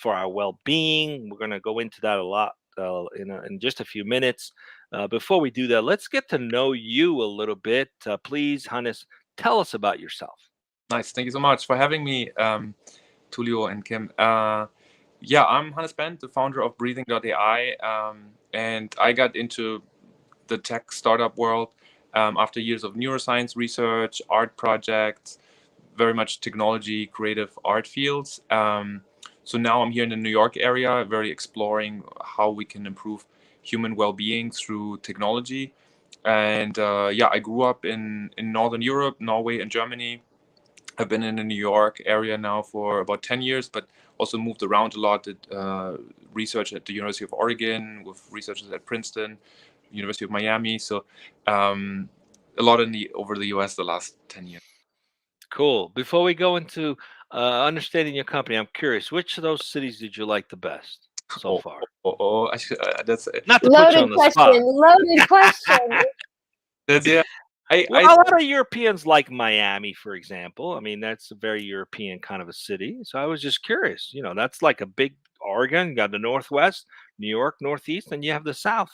for our well-being. We're going to go into that a lot in just a few minutes. Before we do that, let's get to know you a little bit. Please, Hannes, tell us about yourself. Nice. Thank you so much for having me, Tulio and Kim. Yeah, I'm Hannes Bent, the founder of Breathing.ai, and I got into the tech startup world after years of neuroscience research, art projects, very much technology, creative art fields. So now I'm here in the New York area, very exploring how we can improve human well-being through technology. And yeah, I grew up in Northern Europe, Norway, and Germany. I've been in the New York area now for about 10 years, but also moved around a lot, did research at the University of Oregon with researchers at Princeton, University of Miami. So a lot over the US the last 10 years. Cool. Before we go into understanding your company, I'm curious, which of those cities did you like the best so far? That's Not to put you Loaded on the question. spot. Loaded question. that's yeah. Well, a lot of Europeans like Miami, for example. I mean, that's a very European kind of a city. So I was just curious. That's like a big Oregon. You got the Northwest, New York, Northeast, and you have the South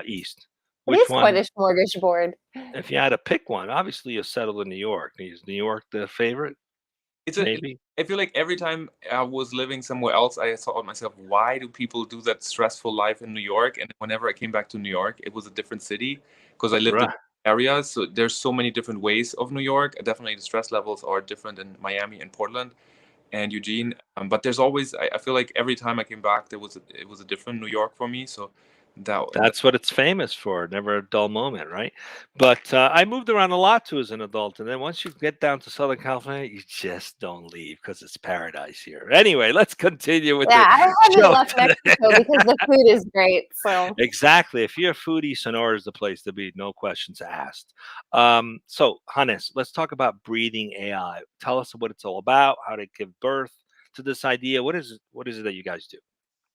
East. It Which is quite one? a smorgasbord. If you had to pick one, obviously you settled in New York. Is New York the favorite? Maybe. I feel like every time I was living somewhere else, I thought myself, why do people do that stressful life in New York? And whenever I came back to New York, it was a different city because I lived in Right. areas. So there's so many different ways of New York. Definitely the stress levels are different in Miami and Portland and Eugene. But there's always, I feel like every time I came back, it was a different New York for me. So That's what it's famous for. Never a dull moment, right? But I moved around a lot too as an adult, and then once you get down to Southern California, you just don't leave because it's paradise here. Anyway, let's continue with Yeah, I the haven't show left today. Mexico because the food is great. So Exactly. If you're a foodie, Sonora is the place to be. No questions asked. So, Hannes, let's talk about Breathing AI. Tell us what it's all about, how to give birth to this idea. What is it? What is it that you guys do?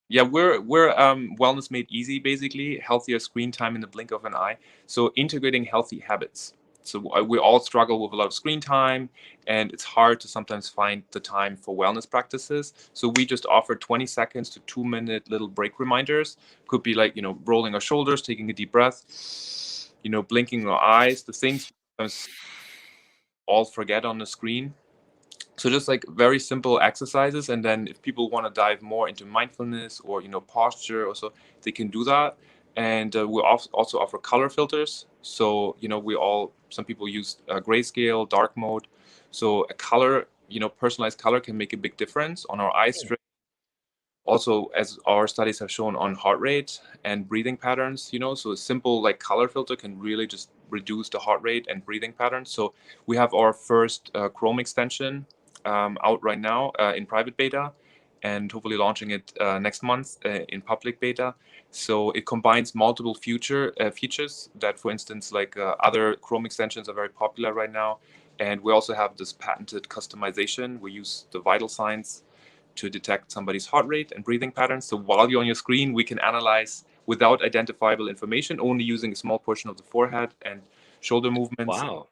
Yeah, we're wellness made easy, basically healthier screen time in the blink of an eye. So integrating healthy habits. So we all struggle with a lot of screen time, and it's hard to sometimes find the time for wellness practices. So we just offer 20 seconds to 2 minute little break reminders. Could be like rolling our shoulders, taking a deep breath, blinking our eyes. The things we sometimes all forget on the screen. So just like very simple exercises, and then if people want to dive more into mindfulness or posture or so, they can do that. And we also offer color filters. So some people use grayscale, dark mode. So a color, personalized color can make a big difference on our eye strain. Also, as our studies have shown, on heart rate and breathing patterns. So a simple like color filter can really just reduce the heart rate and breathing patterns. So we have our first Chrome extension out right now in private beta, and hopefully launching it next month in public beta. So it combines multiple features that, for instance, like other Chrome extensions are very popular right now. And we also have this patented customization. We use the vital signs to detect somebody's heart rate and breathing patterns. So while you're on your screen, we can analyze without identifiable information, only using a small portion of the forehead and shoulder movements. Wow.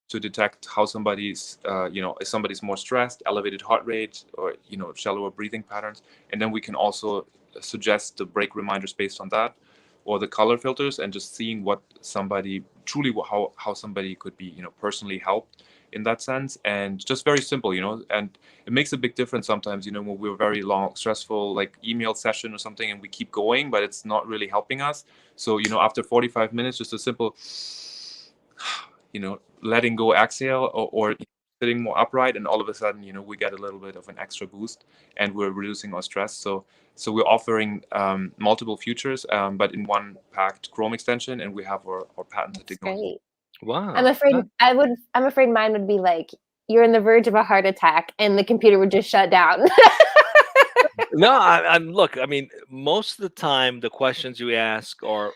To detect how somebody's, if somebody's more stressed, elevated heart rate, or shallower breathing patterns, and then we can also suggest the break reminders based on that, or the color filters, and just seeing what somebody truly how somebody could be personally helped in that sense. And just very simple, and it makes a big difference sometimes, when we're very long, stressful, like email session or something, and we keep going, but it's not really helping us. So after 45 minutes, just a simple letting go exhale, or sitting more upright, and all of a sudden we get a little bit of an extra boost, and we're reducing our stress. So we're offering multiple features, but in one packed Chrome extension, and we have our patented technology. great. Wow. I'm afraid mine would be like you're on the verge of a heart attack and the computer would just shut down. No, I'm look. I mean, most of the time, the questions you ask are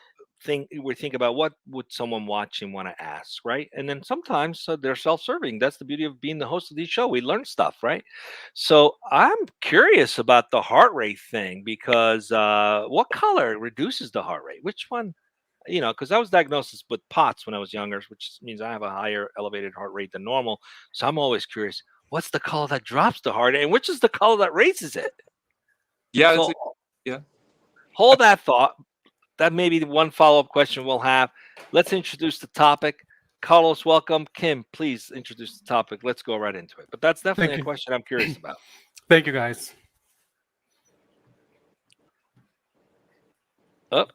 we think about what would someone watching want to ask, right? And then sometimes they're self-serving. That's the beauty of being the host of these show. We learn stuff, right? So I'm curious about the heart rate thing because what color reduces the heart rate? Which one? Because I was diagnosed with POTS when I was younger, which means I have a higher elevated heart rate than normal. So I'm always curious, what's the color that drops the heart rate, and which is the color that raises it? Yeah, So yeah. hold that thought. That may be the one follow-up question we'll have. Let's introduce the topic. Carlos, welcome. Kim, please introduce the topic. Let's go right into it. But that's definitely Thank a you. question I'm curious about. Thank you, guys. Oh,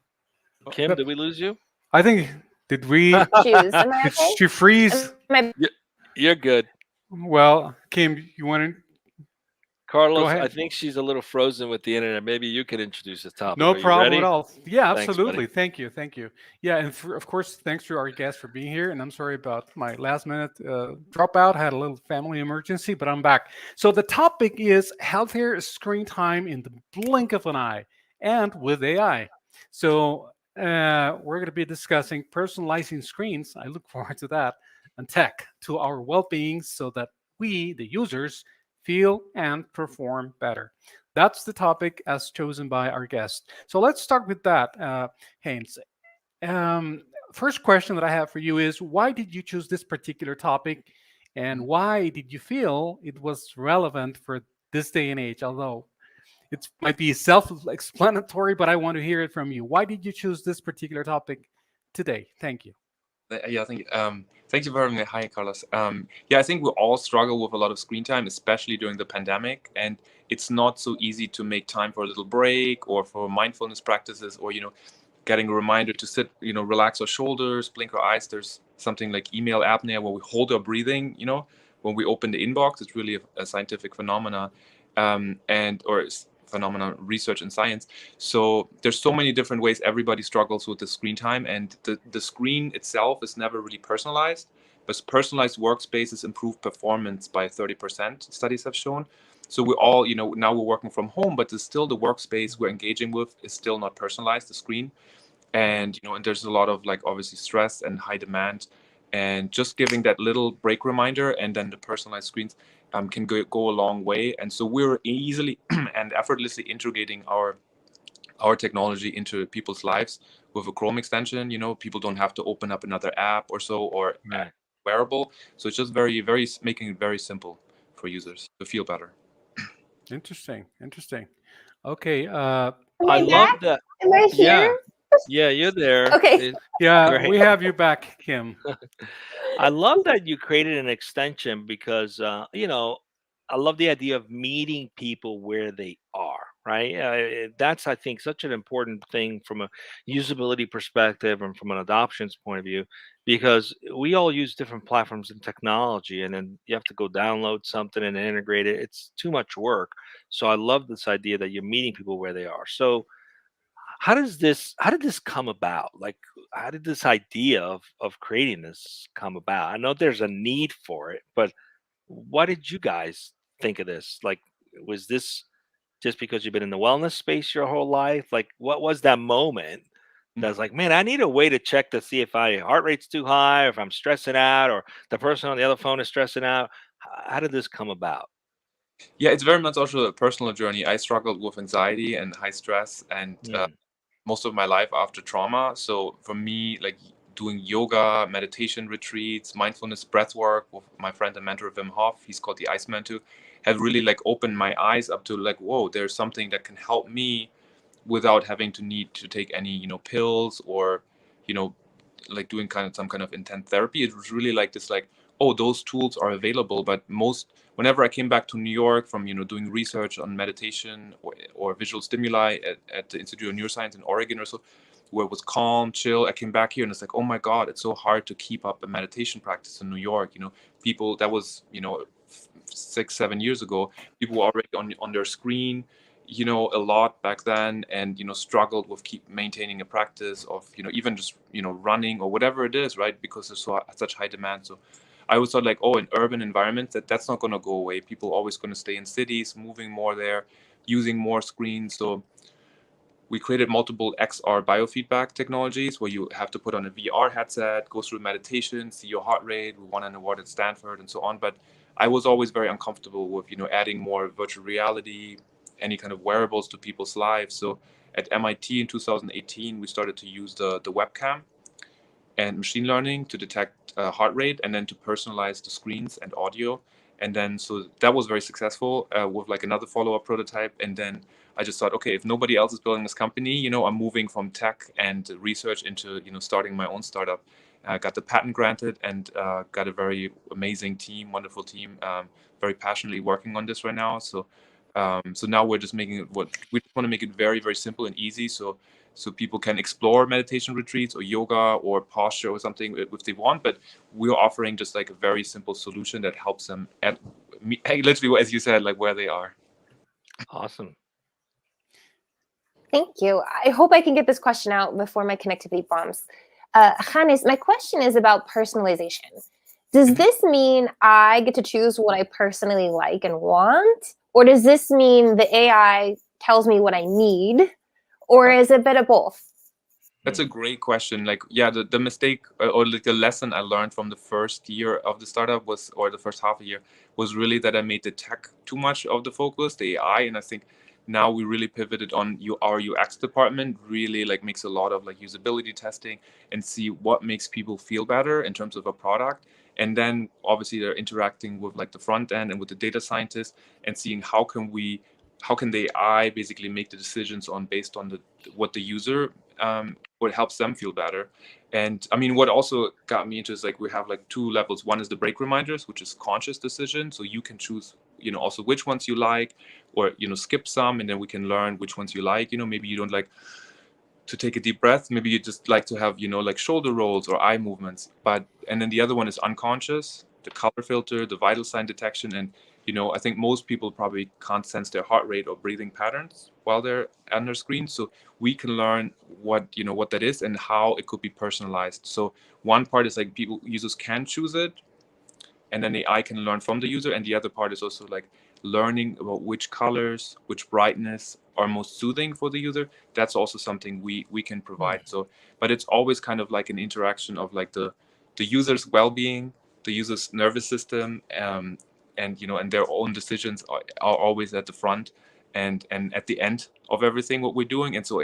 Oh, Kim, yep. did we lose you? I think did we Shoes. Am I did okay? she freeze? Am I You're good. Well, Kim, you want to go Carlos, I ahead? think she's a little frozen with the internet. Maybe you could introduce the topic. No Are you problem at ready? all. Yeah, Thanks, buddy. absolutely. Thank you. Thank you. Yeah, and of course, thanks to our guest for being here. And I'm sorry about my last minute dropout. Had a little family emergency, but I'm back. So the topic is healthier screen time in the blink of an eye and with AI. So we're going to be discussing personalizing screens. I look forward to that, and tech to our well-being so that we, the users, feel and perform better. That's the topic as chosen by our guest. So let's start with that, Haynes. Um, First question that I have for you is why did you choose this particular topic and why did you feel it was relevant for this day and age? Although it might be self explanatory, but I want to hear it from you. Why did you choose this particular topic today? Thank you. Yeah, thank you for having me. Hi, Carlos. Yeah, I think we all struggle with a lot of screen time, especially during the pandemic, and it's not so easy to make time for a little break or for mindfulness practices, or getting a reminder to sit, relax our shoulders, blink our eyes. There's something like email apnea where we hold our breathing. When we open the inbox, it's really a scientific phenomena, and or phenomena research in science. So there's so many different ways everybody struggles with the screen time, and the screen itself is never really personalized. But personalized workspaces improve performance by 30%, studies have shown. So we all, now we're working from home, but there's still the workspace we're engaging with is still not personalized, the screen. And and there's a lot of like obviously stress and high demand, and just giving that little break reminder and then the personalized screens can go a long way. And so we're easily and effortlessly integrating our technology into people's lives with a Chrome extension. People don't have to open up another app or so, or Right. wearable. So it's just very making it very simple for users to feel better. Interesting. Interesting. Okay. am I I back? love that. Am I Yeah. here? Yeah, you're there. Okay. It's Yeah, great. we have you back, Kim. I love that you created an extension because, I love the idea of meeting people where they are, right? That's, I think, such an important thing from a usability perspective and from an adoptions point of view, because we all use different platforms and technology, and then you have to go download something and integrate it. It's too much work. So I love this idea that you're meeting people where they are. So how did this come about? Like, how did this idea of creating this come about? I know there's a need for it, but why did you guys think of this? Like, was this just because you've been in the wellness space your whole life? Like, what was that moment that's like, man, I need a way to check to see if my heart rate's too high, or if I'm stressing out, or the person on the other phone is stressing out? How did this come about? Yeah, it's very much also a personal journey. I struggled with anxiety and high stress, and Mm, most of my life after trauma. So for me, like doing yoga, meditation retreats, mindfulness breath work with my friend and mentor Wim Hof, he's called the Iceman too, have really like opened my eyes up to like, whoa, there's something that can help me without having to need to take any, pills or, you know, like doing kind of some kind of intense therapy. It was really like this, like, oh, those tools are available. But whenever I came back to New York from, doing research on meditation or visual stimuli at the Institute of Neuroscience in Oregon or so, where it was calm, chill, I came back here and it's like, oh my God, it's so hard to keep up a meditation practice in New York. People that was, 6, 7 years ago, people were already on their screen, a lot back then, and struggled with keep maintaining a practice of even just running or whatever it is, right? Because there's such high demand. So I always thought like, oh, in urban environments, that's not going to go away. People always going to stay in cities, moving more there, using more screens. So we created multiple XR biofeedback technologies where you have to put on a VR headset, go through meditation, see your heart rate. We won an award at Stanford and so on. But I was always very uncomfortable with, adding more virtual reality, any kind of wearables to people's lives. So at MIT in 2018, we started to use the webcam and machine learning to detect heart rate and then to personalize the screens and audio. And then so that was very successful with like another follow-up prototype. And then I just thought, okay, if nobody else is building this company, I'm moving from tech and research into starting my own startup. Got the patent granted, and got a very amazing team, wonderful team, very passionately working on this right now. So now we're just making it what we just want to make it very, very simple and easy. So people can explore meditation retreats or yoga or posture or something if they want, but we're offering just like a very simple solution that helps them at literally, as you said, like where they are. Awesome. Thank you. I hope I can get this question out before my connectivity bombs. Hannes, my question is about personalization. Does this mean I get to choose what I personally like and want? Or does this mean the AI tells me what I need? Or is it a bit of both? That's a great question. Like, yeah, the mistake or like the lesson I learned from the first year of the startup was, or the first half a year, was really that I made the tech too much of the focus, the AI. And I think now we really pivoted on our UX department, really like makes a lot of like usability testing and see what makes people feel better in terms of a product. And then obviously they're interacting with like the front end and with the data scientists and seeing how can the AI basically make the decisions on based on what the user what helps them feel better. And I mean, what also got me into is like we have like two levels. One is the break reminders, which is conscious decision. So you can choose, also which ones you like, or skip some, and then we can learn which ones you like. Maybe you don't like to take a deep breath. Maybe you just like to have, like shoulder rolls or eye movements. And then the other one is unconscious, the color filter, the vital sign detection. And, I think most people probably can't sense their heart rate or breathing patterns while they're on their screen. So we can learn what that is and how it could be personalized. So one part is like users can choose it, and then the AI can learn from the user. And the other part is also like learning about which colors, which brightness are most soothing for the user. That's also something we can provide. So, but it's always kind of like an interaction of like the user's well-being, the user's nervous system, and their own decisions are always at the front and at the end of everything what we're doing. And so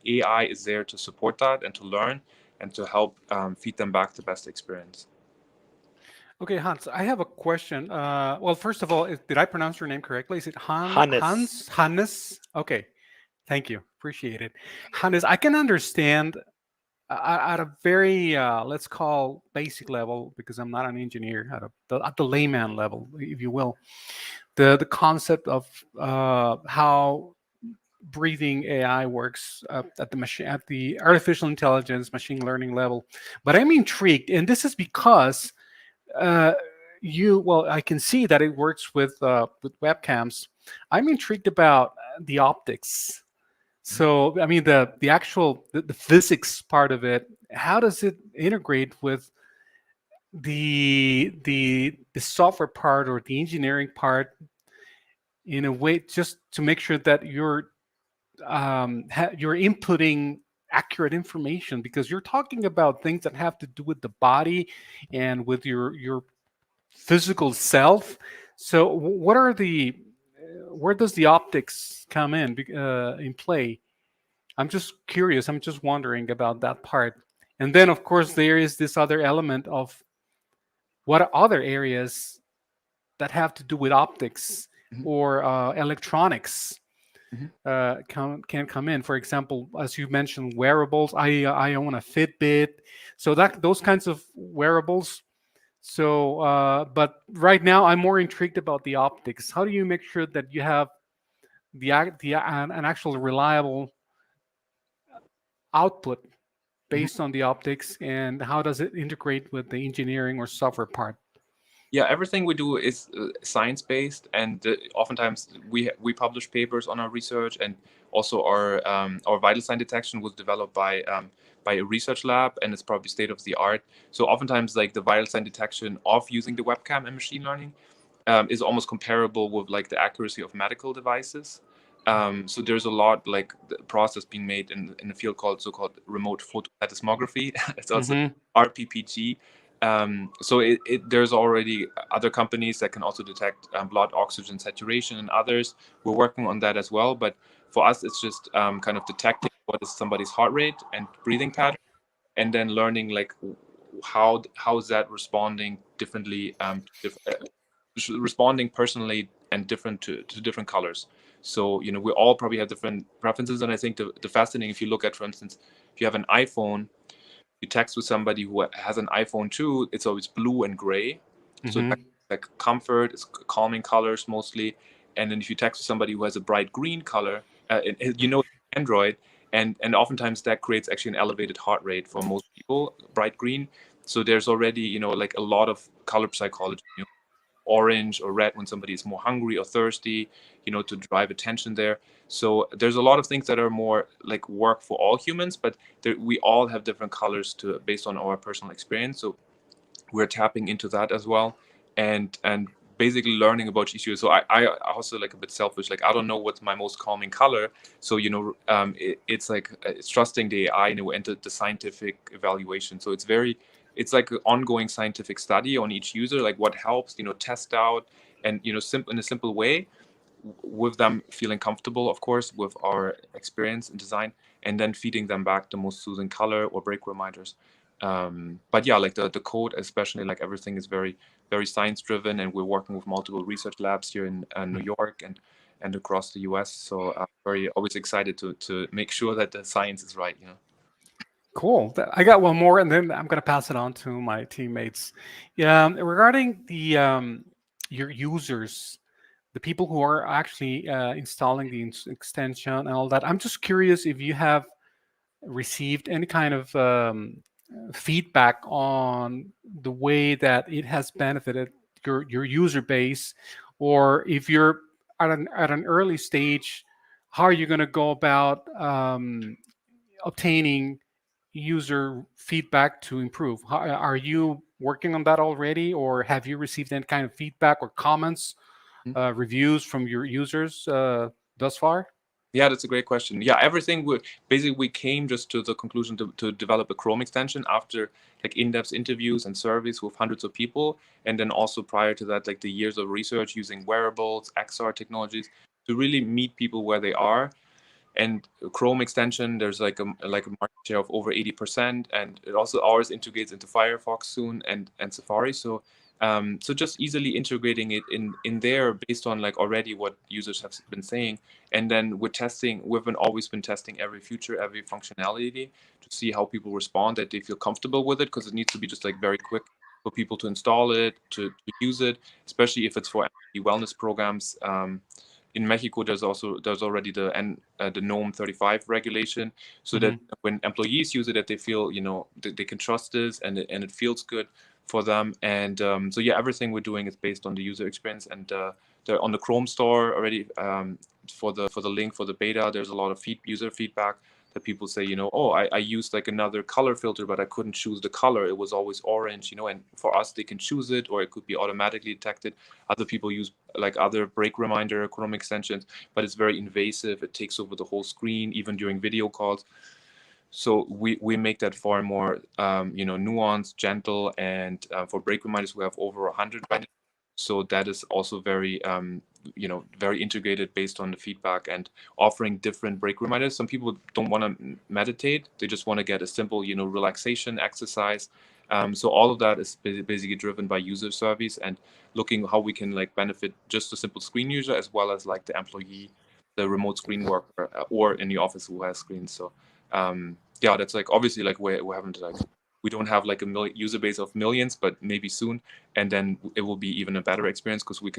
AI is there to support that and to learn and to help feed them back the best experience. Okay, Hans, I have a question. Well, first of all, did I pronounce your name correctly? Is it Hannes. Hannes? Okay, thank you. Appreciate it. Hannes, I can understand at a very, let's call basic level, because I'm not an engineer, at the layman level, if you will, the concept of how breathing AI works at the artificial intelligence machine learning level. But I'm intrigued, and this is because I can see that it works with webcams. I'm intrigued about the optics. So I mean the actual the physics part of it. How does it integrate with the software part or the engineering part in a way, just to make sure that you're inputting accurate information, because you're talking about things that have to do with the body and with your physical self. So what are where does the optics come in play? I'm just curious. I'm just wondering about that part. And then, of course, there is this other element of what other areas that have to do with optics or electronics can come in. For example, as you mentioned, wearables. I own a Fitbit, so that those kinds of wearables. So, but right now I'm more intrigued about the optics. How do you make sure that you have an actual reliable output based on the optics, and how does it integrate with the engineering or software part? Yeah, everything we do is science-based, and oftentimes we publish papers on our research, and also our vital sign detection was developed by a research lab, and it's probably state of the art. So oftentimes, like the vital sign detection of using the webcam and machine learning is almost comparable with like the accuracy of medical devices. So there's a lot like the process being made in a field called so-called remote photoplethysmography. It's also RPPG. So there's already other companies that can also detect blood oxygen saturation, and others. We're working on that as well. But for us, it's just kind of detecting what is somebody's heart rate and breathing pattern, and then learning like how is that responding differently responding personally and different to different colors. So we all probably have different preferences, and I think the fascinating, if you look at, for instance, if you have an iPhone, you text with somebody who has an iPhone too, it's always blue and gray. So it's like comfort, it's calming colors mostly. And then if you text with somebody who has a bright green color, Android, and oftentimes that creates actually an elevated heart rate for most people, bright green. So there's already like a lot of color psychology. Orange or red when somebody is more hungry or thirsty, to drive attention there. So there's a lot of things that are more like work for all humans, but we all have different colors based on our personal experience. So we're tapping into that as well, and basically learning about each user. So I also, like, a bit selfish, like I don't know what's my most calming color. So it's like it's trusting the AI and the scientific evaluation. So it's like an ongoing scientific study on each user, like what helps, test out, and in a simple way, with them feeling comfortable, of course, with our experience in design, and then feeding them back the most soothing color or break reminders. But yeah, like the code, especially, like everything is very, very science driven, and we're working with multiple research labs here in New York and across the US. So I'm very always excited to make sure that the science is right. Cool. I got one more, and then I'm going to pass it on to my teammates. Regarding your users, the people who are actually installing the extension and all that, I'm just curious if you have received any kind of feedback on the way that it has benefited your user base, or if you're at an early stage, how are you going to go about obtaining user feedback to improve? Are you working on that already, or have you received any kind of feedback or comments, reviews from your users thus far? Yeah, that's a great question. Yeah, everything we came just to the conclusion to develop a Chrome extension after like in-depth interviews and surveys with hundreds of people, and then also prior to that, like the years of research using wearables, XR technologies to really meet people where they are. And Chrome extension, there's like a market share of over 80%, and it also ours integrates into Firefox soon and Safari. So so just easily integrating it in there based on like already what users have been saying, and then we've always been testing every feature, every functionality to see how people respond, that they feel comfortable with it, because it needs to be just like very quick for people to install it, to use it, especially if it's for wellness programs. In Mexico, there's already the NOM 35 regulation, so that when employees use it, that they feel that they can trust this, and it feels good for them. And so yeah, everything we're doing is based on the user experience, and they're on the Chrome store already. For the link for the beta, there's a lot of user feedback that people say, oh, I used like another color filter, but I couldn't choose the color. It was always orange, and for us, they can choose it, or it could be automatically detected. Other people use like other break reminder Chrome extensions, but it's very invasive. It takes over the whole screen, even during video calls. So we make that far more, nuanced, gentle, and for break reminders, we have over 100. So that is also very, very integrated based on the feedback, and offering different break reminders. Some people don't want to meditate; they just want to get a simple, relaxation exercise. So all of that is basically driven by user surveys and looking how we can like benefit just a simple screen user, as well as like the employee, the remote screen worker, or in the office who has screens. So yeah, that's like obviously like we haven't like. We don't have like a user base of millions, but maybe soon, and then it will be even a better experience, because we're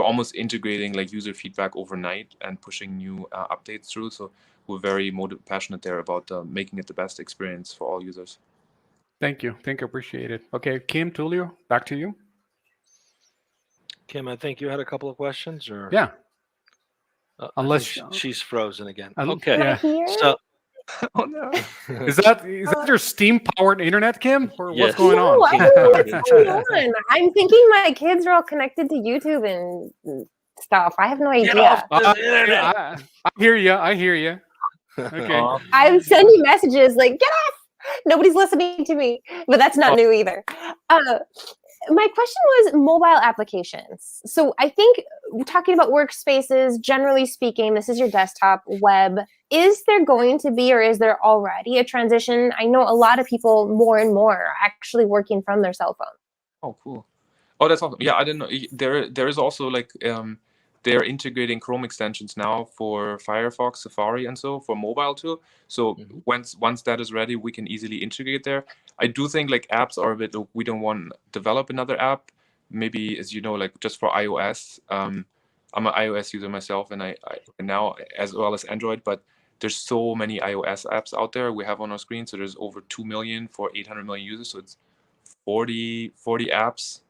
almost integrating like user feedback overnight and pushing new updates through. So we're very passionate there about making it the best experience for all users. Thank you. Appreciate it. Okay, Kim, Tulio, back to you. Kim, I think you had a couple of questions, or Yeah. I Unless think she's frozen again. Am Okay, Am I yeah. here? so Oh no! Is that your steam-powered internet, Kim, or what's Yes. going No, on? I don't know what's going on. I'm thinking my kids are all connected to YouTube and stuff. I have no Get off idea. the internet. I hear you. Okay. I'm sending messages like, get off! Nobody's listening to me. But that's not new either. My question was mobile applications. So I think we're talking about workspaces, generally speaking, this is your desktop, web. Is there going to be, or is there already a transition? I know a lot of people more and more are actually working from their cell phone. Oh, cool. Oh, that's awesome. Yeah, I didn't know. There is also like they're integrating Chrome extensions now for Firefox, Safari, and so for mobile too. So Mhm. once that is ready, we can easily integrate there. I do think like apps are a bit. We don't want to develop another app. Maybe, as you know, like just for iOS. I'm an iOS user myself, and and now as well as Android. But there's so many iOS apps out there we have on our screen. So there's over 2 million for 800 million users. So it's 40 apps.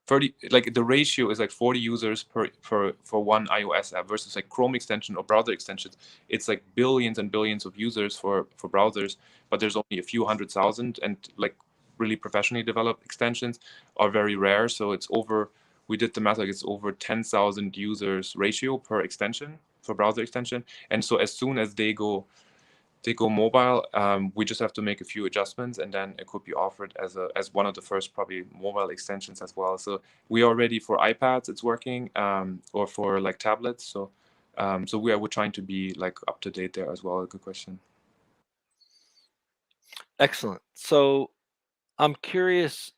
30, like the ratio is like 40 users for one iOS app versus like Chrome extension or browser extensions. It's like billions and billions of users for browsers, but there's only a few 100,000, and like really professionally developed extensions are very rare. So it's over, we did the math, like it's over 10,000 users ratio per extension for browser extension. And so as soon as they go mobile, we just have to make a few adjustments, and then it could be offered as one of the first probably mobile extensions as well. So we are ready for iPads, it's working, or for like tablets. So we're trying to be like up to date there as well. Good question. Excellent. So I'm curious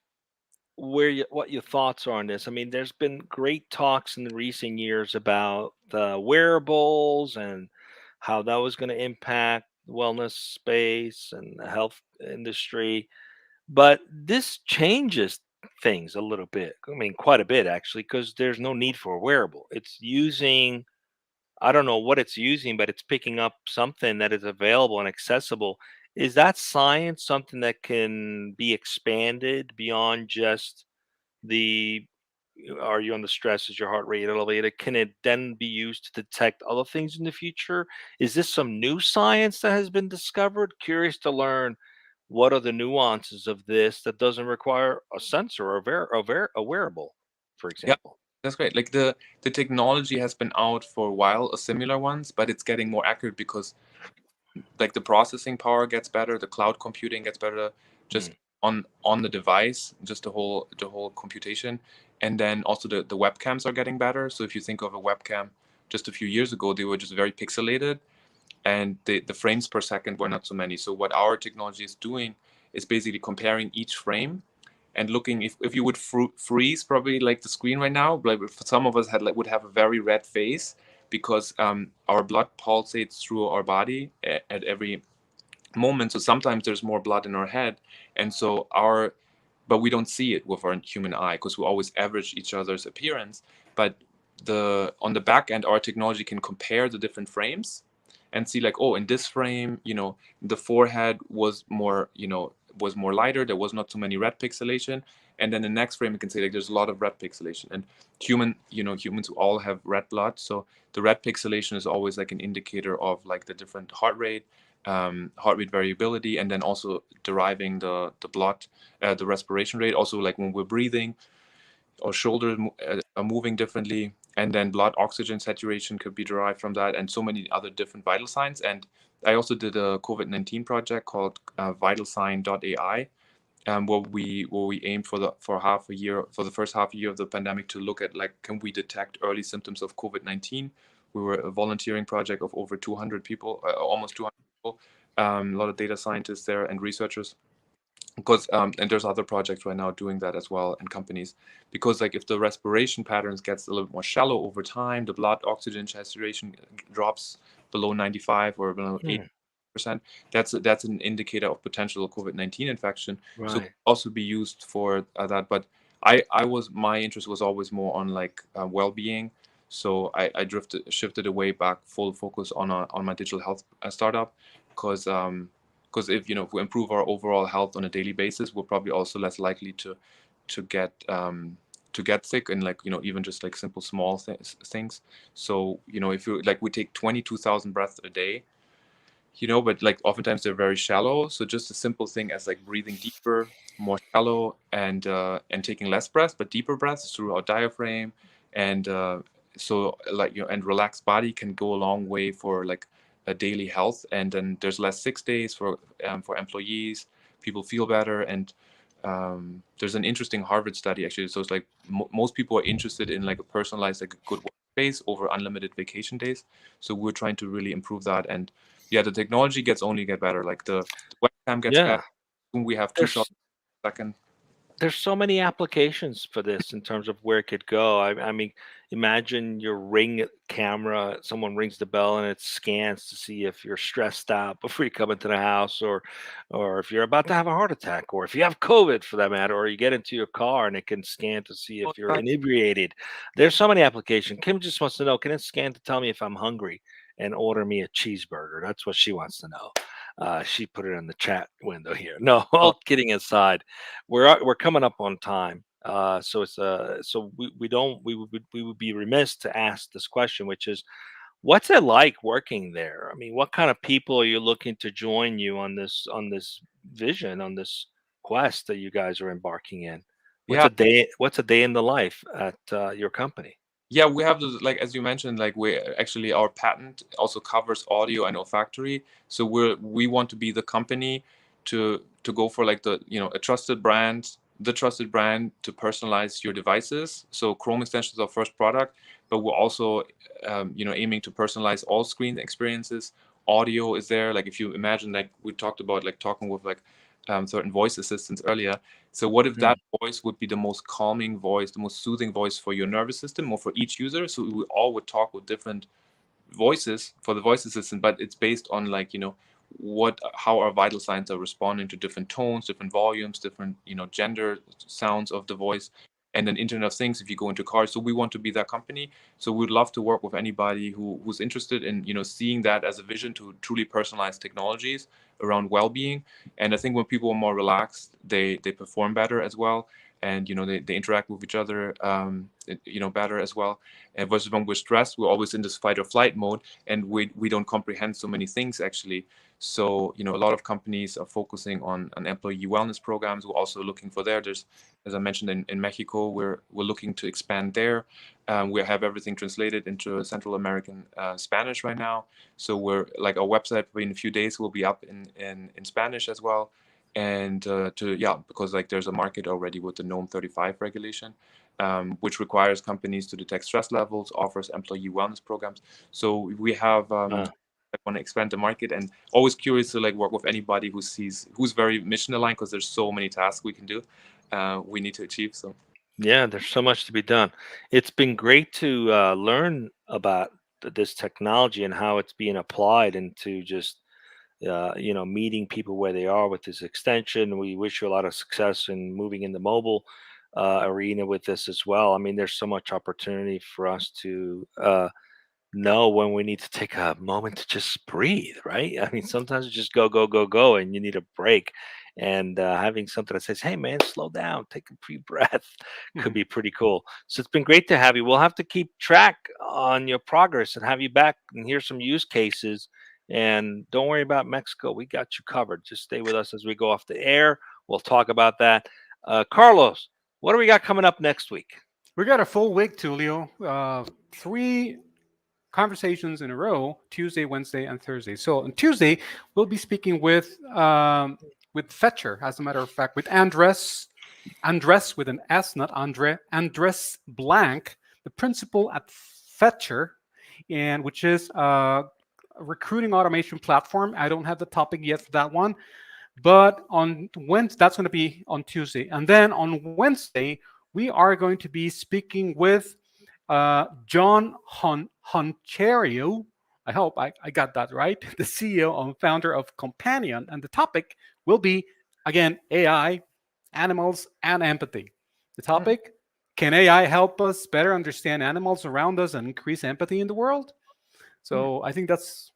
what your thoughts are on this. I mean, there's been great talks in the recent years about the wearables and how that was going to impact the wellness space and the health industry. But this changes things a little bit. I mean, quite a bit actually, because there's no need for a wearable. It's using, I don't know what it's using, but it's picking up something that is available and accessible. Is that science something that can be expanded beyond just the are you under stress? Is your heart rate elevated? Can it then be used to detect other things in the future? Is this some new science that has been discovered? Curious to learn what are the nuances of this that doesn't require a sensor or a wearable, for Yeah, example. that's great. Like the technology has been out for a while, a similar ones, but it's getting more accurate because like the processing power gets better, the cloud computing gets better, just Mm, on the device, just the whole computation, and then also the webcams are getting better. So if you think of a webcam just a few years ago, they were just very pixelated, and the frames per second were not so many. So what our technology is doing is basically comparing each frame and looking if you would freeze probably like the screen right now, like if some of us had like would have a very red face because our blood pulsates through our body at every moment. So sometimes there's more blood in our head, and so our but we don't see it with our human eye because we always average each other's appearance. But the on the back end, our technology can compare the different frames and see like, oh, in this frame, the forehead was more lighter. There was not too many red pixelation. And then the next frame, you can say like there's a lot of red pixelation. And humans all have red blood, so the red pixelation is always like an indicator of like the different heart rate variability, and then also deriving the blood, the respiration rate. Also, like when we're breathing, our shoulders are moving differently, and then blood oxygen saturation could be derived from that, and so many other different vital signs. And I also did a COVID-19 project called Vitalsign.ai, where we aimed for half a year, for the first half a year of the pandemic, to look at like, can we detect early symptoms of COVID-19? We were a volunteering project of over 200 people, almost 200 people, a lot of data scientists there and researchers, because and there's other projects right now doing that as well, and companies, because like if the respiration patterns gets a little bit more shallow over time, the blood oxygen saturation drops below 95 or below 80%. mm, That's an indicator of potential COVID-19 infection. So it right. could also be used for that. But my interest was always more on like well-being. So I shifted away back, full focus on my digital health startup, because if we improve our overall health on a daily basis, we're probably also less likely to get sick, and like even just like simple small things. So if you like, we take 22,000 breaths a day, but like oftentimes they're very shallow. So just a simple thing as like breathing deeper, more shallow, and taking less breaths but deeper breaths through our diaphragm, and so like and relaxed body can go a long way for like a daily health. And then there's less 6 days for employees. People feel better, and there's an interesting Harvard study actually. So it's like most people are interested in like a personalized, like a good workspace over unlimited vacation days. So we're trying to really improve that. And yeah, the technology only get better. Like the webcam gets better. Yeah. Soon we have 2 shots There's per second. there's so many applications for this in terms of where it could go. I mean, imagine your Ring camera. Someone rings the bell and it scans to see if you're stressed out before you come into the house, or if you're about to have a heart attack, or if you have COVID for that matter, or you get into your car and it can scan to see if you're inebriated. There's so many applications. Kim just wants to know, can it scan to tell me if I'm hungry and order me a cheeseburger? That's what she wants to know. She put it in the chat window here. No, Oh, all kidding aside, we're coming up on time. So it's so we don't we would be remiss to ask this question, which is, what's it like working there? I mean, what kind of people are you looking to join you on this vision, on this quest that you guys are embarking in? yeah. What's a day in the life at your company? Yeah, we have those, like as you mentioned, like we actually our patent also covers audio and olfactory. So we want to be the company to go for like the, a trusted brand, the trusted brand to personalize your devices. So Chrome extensions are our first product, but we're also aiming to personalize all screen experiences. Audio is there. Like if you imagine, like we talked about, like talking with like certain voice assistants earlier. So what if that voice would be the most calming voice, the most soothing voice for your nervous system or for each user? So we all would talk with different voices for the voice assistant, but it's based on like, how our vital signs are responding to different tones, different volumes, different, gender sounds of the voice. And then Internet of Things, if you go into cars. So we want to be that company. So we'd love to work with anybody who's interested in, seeing that as a vision to truly personalize technologies around well-being. And I think when people are more relaxed, they perform better as well. And, they interact with each other, better as well. And versus when we're stressed, we're always in this fight or flight mode, and we don't comprehend so many things actually. So, a lot of companies are focusing on employee wellness programs. We're also looking for there. There's, as I mentioned, in Mexico, we're looking to expand there. We have everything translated into Central American Spanish right now. So we're like, our website in a few days will be up in Spanish as well. And because like there's a market already with the NOM 35 regulation, which requires companies to detect stress levels, offers employee wellness programs. So we have I want to expand the market, and always curious to like work with anybody who's very mission aligned, because there's so many tasks we can do, we need to achieve. So Yeah, there's so much to be done. It's been great to learn about this technology and how it's being applied into just meeting people where they are with this extension. We wish you a lot of success in moving in the mobile arena with this as well. I mean, there's so much opportunity for us to know when we need to take a moment to just breathe, right? I mean, sometimes you just go, go, go, go, and you need a break. And having something that says, "Hey, man, slow down, take a deep breath," could be pretty cool. So it's been great to have you. We'll have to keep track on your progress and have you back and hear some use cases. And don't worry about Mexico; we got you covered. Just stay with us as we go off the air. We'll talk about that. Carlos, what do we got coming up next week? We got a full week, Tulio. 3 conversations in a row: Tuesday, Wednesday, and Thursday. So on Tuesday, we'll be speaking with Fetcher, as a matter of fact, with Andres with an S, not Andre, Andres Blank, the principal at Fetcher, and which is a recruiting automation platform. I don't have the topic yet for that one, but on Wednesday, that's going to be on Tuesday, and then on Wednesday we are going to be speaking with John Honchario. I hope I got that right. The CEO and founder of Companion. And the topic will be, again, AI, animals, and empathy. The topic: can AI help us better understand animals around us and increase empathy in the world? So I think that's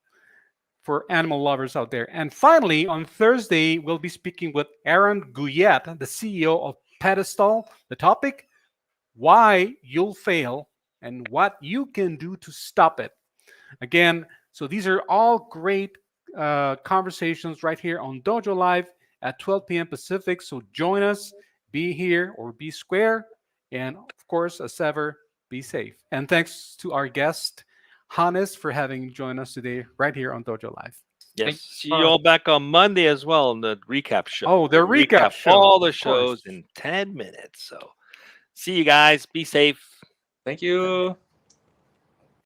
for animal lovers out there. And finally, on Thursday, we'll be speaking with Aaron Guyette, the CEO of Pedestal. The topic: why you'll fail and what you can do to stop it. Again, so these are all great conversations right here on Dojo Live at 12 p.m. Pacific. So join us, be here or be square. And of course, as ever, be safe. And thanks to our guest, Hannes, for having joined us today right here on Dojo Live. Yes, see you all back on Monday as well in the recap show. Oh, the We'll recap show. all the Of course. shows in 10 minutes. So see you guys. Be safe. thank you.